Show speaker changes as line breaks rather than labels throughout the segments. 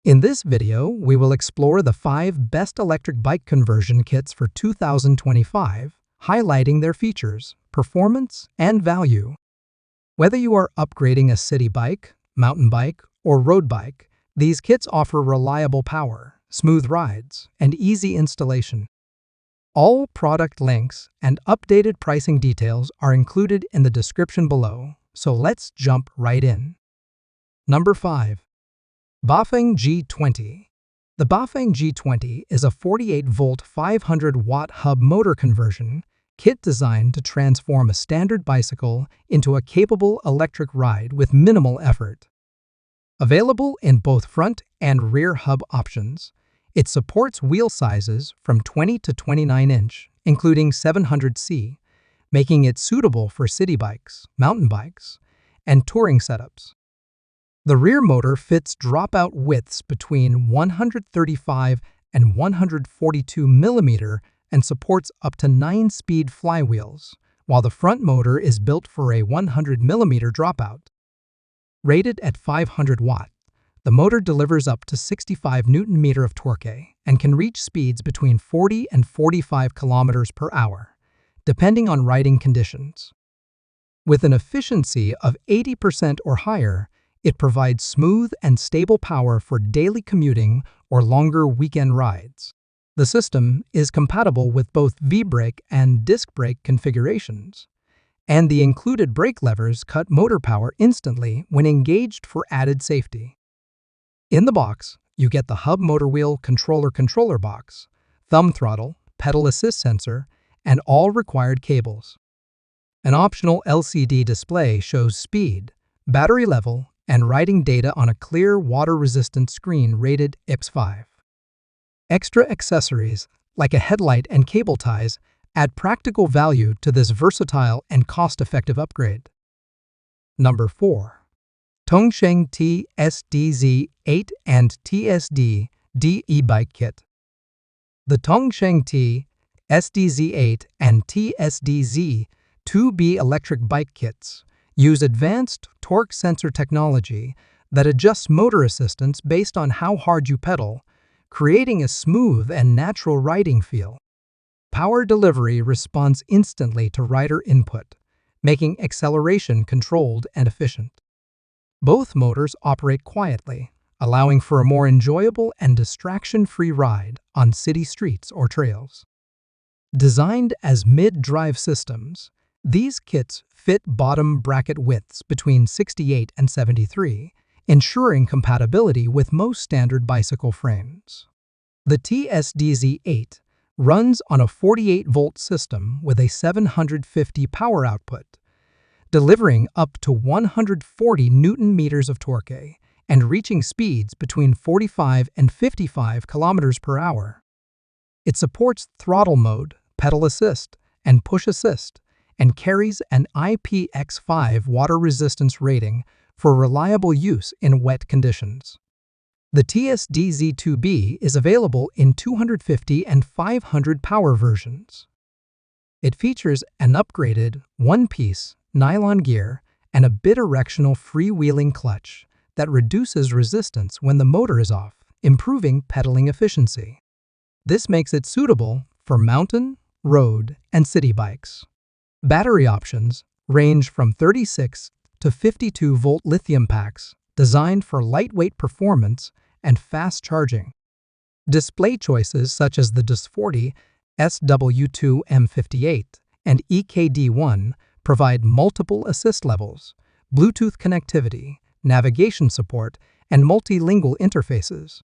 In this video, we will explore the 5 best electric bike conversion kits for 2025, highlighting their features, performance, and value. Whether you are upgrading a city bike, mountain bike, or road bike, these kits offer reliable power, smooth rides, and easy installation. All product links and updated pricing details are included in the description below, so let's jump right in. Number 5. Bafang G20. The Bafang G20 is a 48-volt 500-watt hub motor conversion kit designed to transform a standard bicycle into a capable electric ride with minimal effort. Available in both front and rear hub options, it supports wheel sizes from 20 to 29-inch, including 700C, making it suitable for city bikes, mountain bikes, and touring setups. The rear motor fits dropout widths between 135 and 142 mm and supports up to 9-speed flywheels, while the front motor is built for a 100 mm dropout. Rated at 500 watt, the motor delivers up to 65 Nm of torque and can reach speeds between 40 and 45 km per hour, depending on riding conditions. With an efficiency of 80% or higher, it provides smooth and stable power for daily commuting or longer weekend rides. The system is compatible with both V-brake and disc brake configurations, and the included brake levers cut motor power instantly when engaged for added safety. In the box, you get the hub motor wheel controller box, thumb throttle, pedal assist sensor, and all required cables. An optional LCD display shows speed, battery level, and riding data on a clear, water-resistant screen rated IPS5. Extra accessories, like a headlight and cable ties, add practical value to this versatile and cost-effective upgrade. Number 4. Tongsheng TSDZ8 and TSD-D e-bike kit. The Tongsheng TSDZ8 and TSDZ-2B electric bike kits use advanced torque sensor technology that adjusts motor assistance based on how hard you pedal, creating a smooth and natural riding feel. Power delivery responds instantly to rider input, making acceleration controlled and efficient. Both motors operate quietly, allowing for a more enjoyable and distraction-free ride on city streets or trails. Designed as mid-drive systems, these kits fit bottom bracket widths between 68 and 73, ensuring compatibility with most standard bicycle frames. The TSDZ8 runs on a 48-volt system with a 750 power output, delivering up to 140 Nm of torque and reaching speeds between 45 and 55 km per hour. It supports throttle mode, pedal assist, and push assist, and carries an IPX5 water resistance rating for reliable use in wet conditions. The TSDZ-2B is available in 250 and 500 power versions. It features an upgraded one-piece nylon gear and a bidirectional freewheeling clutch that reduces resistance when the motor is off, improving pedaling efficiency. This makes it suitable for mountain, road, and city bikes. Battery options range from 36 to 52-volt lithium packs designed for lightweight performance and fast charging. Display choices such as the DIS40, SW2M58, and EKD1 provide multiple assist levels, Bluetooth connectivity, navigation support, and multilingual interfaces.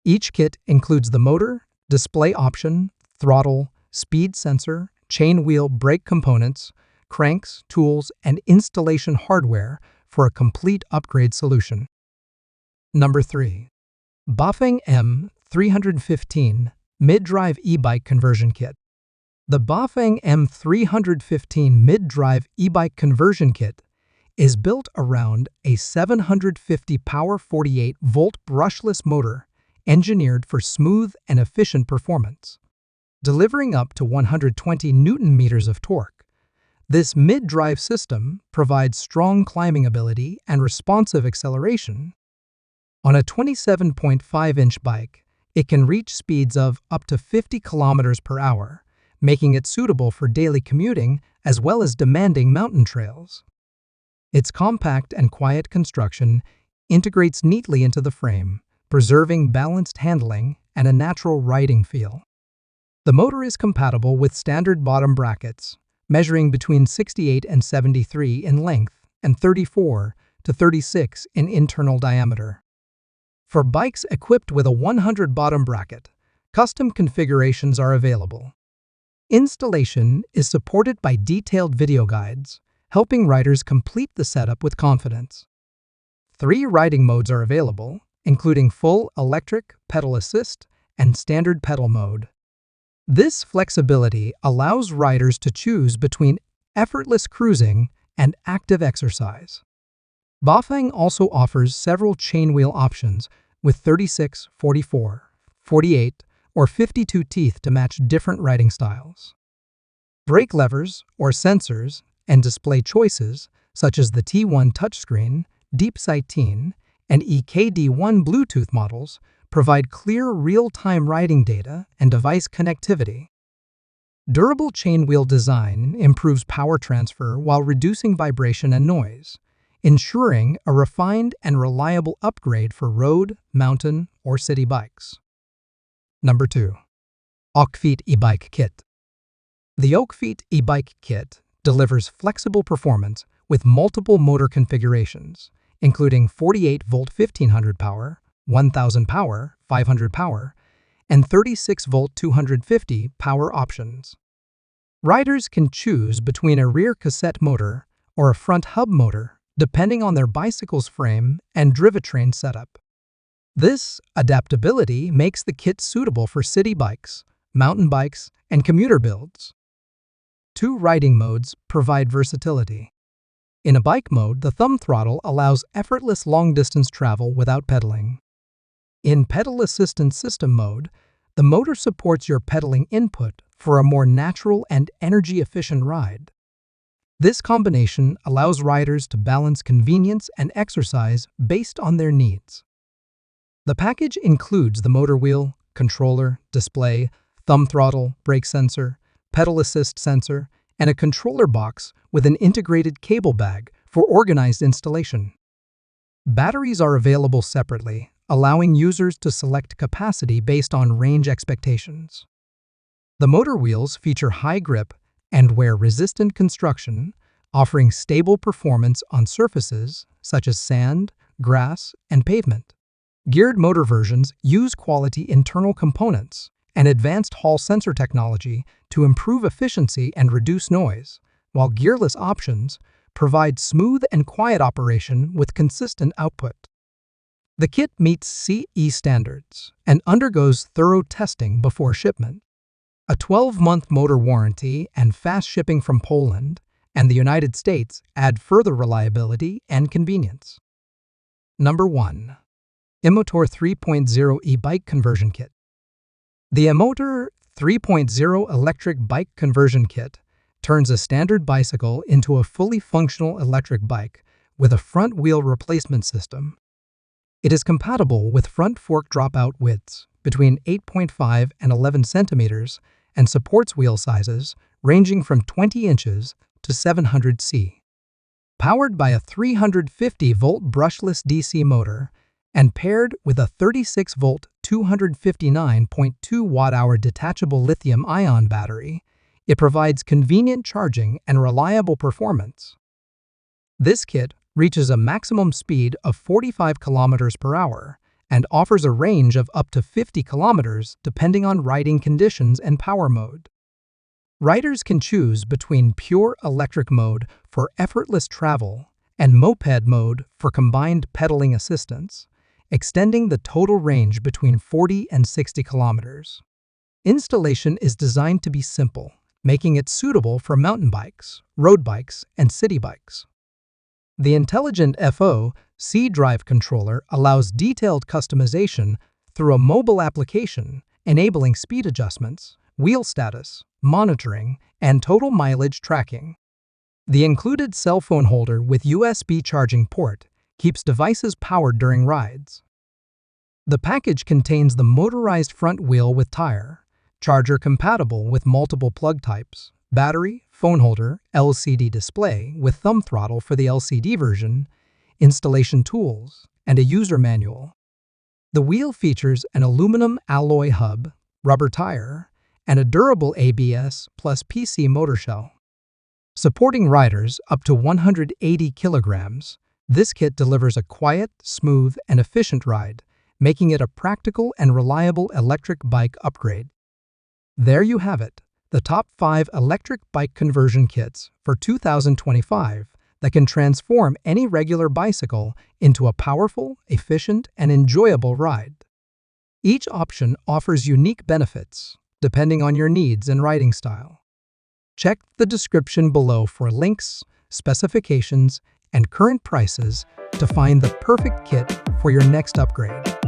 Each kit includes the motor, display option, throttle, speed sensor, chain wheel brake components, cranks, tools, and installation hardware for a complete upgrade solution. Number 3. Bafang M315 Mid Drive e-bike conversion kit. The Bafang M315 Mid Drive e-bike conversion kit is built around a 750 power 48-volt brushless motor engineered for smooth and efficient performance. Delivering up to 120 Nm of torque, this mid-drive system provides strong climbing ability and responsive acceleration. On a 27.5-inch bike, it can reach speeds of up to 50 kilometers per hour, making it suitable for daily commuting as well as demanding mountain trails. Its compact and quiet construction integrates neatly into the frame, preserving balanced handling and a natural riding feel. The motor is compatible with standard bottom brackets, measuring between 68 and 73 in length and 34 to 36 in internal diameter. For bikes equipped with a 100 bottom bracket, custom configurations are available. Installation is supported by detailed video guides, helping riders complete the setup with confidence. 3 riding modes are available, including full electric, pedal assist, and standard pedal mode. This flexibility allows riders to choose between effortless cruising and active exercise. Bafang also offers several chainwheel options with 36, 44, 48, or 52 teeth to match different riding styles. Brake levers or sensors and display choices such as the T1 touchscreen, Deep Sight Teen, and EKD1 Bluetooth models provide clear real-time riding data and device connectivity. Durable chainwheel design improves power transfer while reducing vibration and noise, ensuring a refined and reliable upgrade for road, mountain, or city bikes. Number 2. Okfeet e-bike kit. The Okfeet e-bike kit delivers flexible performance with multiple motor configurations, including 48-volt 1500 power, 1000 power, 500 power, and 36-volt 250 power options. Riders can choose between a rear cassette motor or a front hub motor, depending on their bicycle's frame and drivetrain setup. This adaptability makes the kit suitable for city bikes, mountain bikes, and commuter builds. 2 riding modes provide versatility. In a bike mode, the thumb throttle allows effortless long-distance travel without pedaling. In pedal assistance system mode, the motor supports your pedaling input for a more natural and energy-efficient ride. This combination allows riders to balance convenience and exercise based on their needs. The package includes the motor wheel, controller, display, thumb throttle, brake sensor, pedal assist sensor, and a controller box with an integrated cable bag for organized installation. Batteries are available separately, allowing users to select capacity based on range expectations. The motor wheels feature high grip and wear-resistant construction, offering stable performance on surfaces such as sand, grass, and pavement. Geared motor versions use quality internal components and advanced Hall sensor technology to improve efficiency and reduce noise, while gearless options provide smooth and quiet operation with consistent output. The kit meets CE standards and undergoes thorough testing before shipment. A 12-month motor warranty and fast shipping from Poland and the United States add further reliability and convenience. Number 1. IMOTOR 3.0 e-bike conversion kit. The iMortor 3.0 electric bike conversion kit turns a standard bicycle into a fully functional electric bike with a front wheel replacement system. It is compatible with front fork dropout widths between 8.5 and 11 centimeters and supports wheel sizes ranging from 20 inches to 700 C. Powered by a 350-volt brushless DC motor and paired with a 36-volt 259.2 watt-hour detachable lithium-ion battery, it provides convenient charging and reliable performance. This kit reaches a maximum speed of 45 kilometers per hour and offers a range of up to 50 kilometers depending on riding conditions and power mode. Riders can choose between pure electric mode for effortless travel and moped mode for combined pedaling assistance, extending the total range between 40 and 60 kilometers. Installation is designed to be simple, making it suitable for mountain bikes, road bikes, and city bikes. The intelligent FO C drive controller allows detailed customization through a mobile application, enabling speed adjustments, wheel status, monitoring, and total mileage tracking. The included cell phone holder with USB charging port keeps devices powered during rides. The package contains the motorized front wheel with tire, charger compatible with multiple plug types, battery, phone holder, LCD display with thumb throttle for the LCD version, installation tools, and a user manual. The wheel features an aluminum alloy hub, rubber tire, and a durable ABS plus PC motor shell. Supporting riders up to 180 kilograms, this kit delivers a quiet, smooth, and efficient ride, making it a practical and reliable electric bike upgrade. There you have it, the top 5 electric bike conversion kits for 2025 that can transform any regular bicycle into a powerful, efficient, and enjoyable ride. Each option offers unique benefits, depending on your needs and riding style. Check the description below for links, specifications, and current prices to find the perfect kit for your next upgrade.